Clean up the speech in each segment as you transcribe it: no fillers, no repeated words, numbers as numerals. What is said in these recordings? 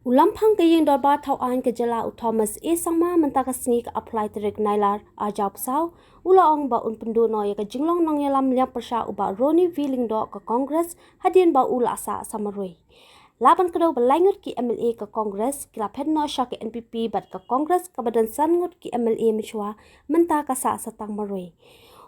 Lamphang kayeng dorba thau an ke jala Thomas sangma mentaka singi ka apply terik nailar ajab sao ula ong ba un Pynduh no ya ka jinglong nong yalam liap persha uba Ronnie feeling do ka Congress hadin ba ula sa samarui. Laban kedau belangut ki MLA ka Congress kila phet no sha ke NPP bat ka Congress ka badan sangut ki MLA michwa mentaka sa satang marui.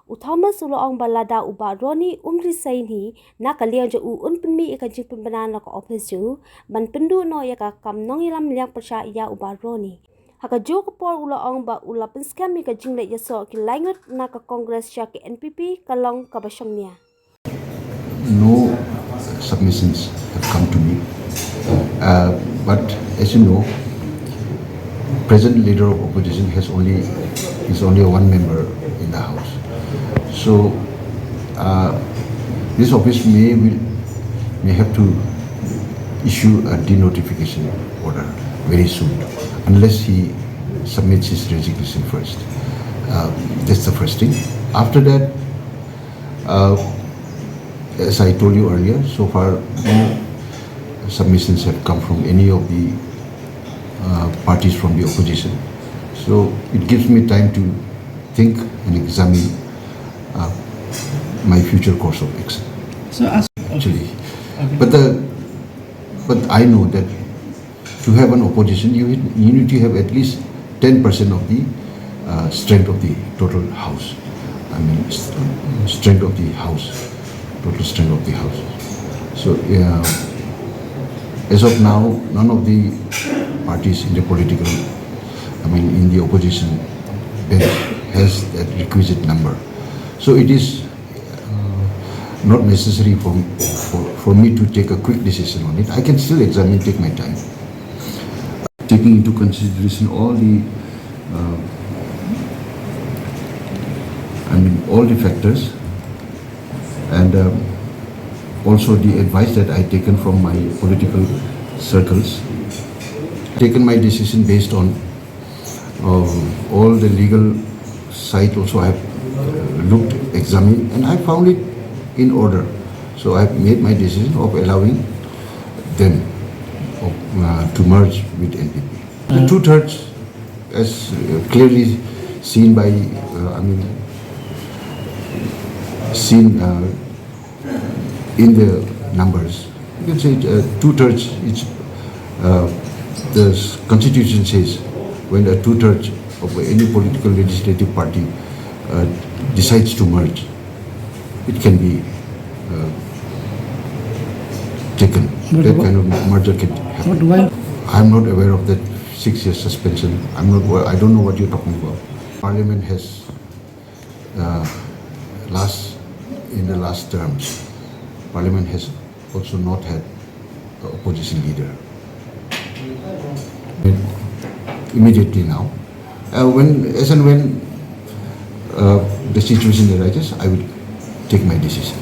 Thomas ulo ong balada uba Ronnie umri saini na kalian je un penmi ka jing pembenan ka office ju ban Pynduh no ya ka kam nong ilam liang persya ya uba Ronnie haka jo ko por ulo ong ba ula penskam ka jing le yaso ki langut na ka Congress sya ke NPP kalong ka basong nia. No submissions have come to me, but as you know, present leader of opposition is only one member in the house. So this office may have to issue a denotification order very soon, unless he submits his resignation first. That's the first thing. After that, as I told you earlier, so far no submissions have come from any of the parties from the opposition. So it gives me time to think and examine my future course of action. So Actually, but I know that to have an opposition, you need to have at least 10% of the strength of the total house. I mean, strength of the house, total strength of the house. So as of now, none of the parties in the in the opposition bench has that requisite number. So it is not necessary for me to take a quick decision on it. I can still examine, take my time, taking into consideration all the all the factors, and also the advice that I taken from my political circles. Taken my decision based on all the legal side. Also, I have looked, examined, and I found it in order. So I have made my decision of allowing them to merge with NPP. The 2/3, as clearly seen by, in the numbers, you can say 2/3. The constitution says when a 2/3 of any political legislative party decides to merge, it can be taken. That kind of merger can happen. I'm not aware of that 6-year suspension. I don't know what you're talking about. Parliament has in the last terms, Parliament has also not had an opposition leader. Immediately now, when the situation arises, I will take my decision.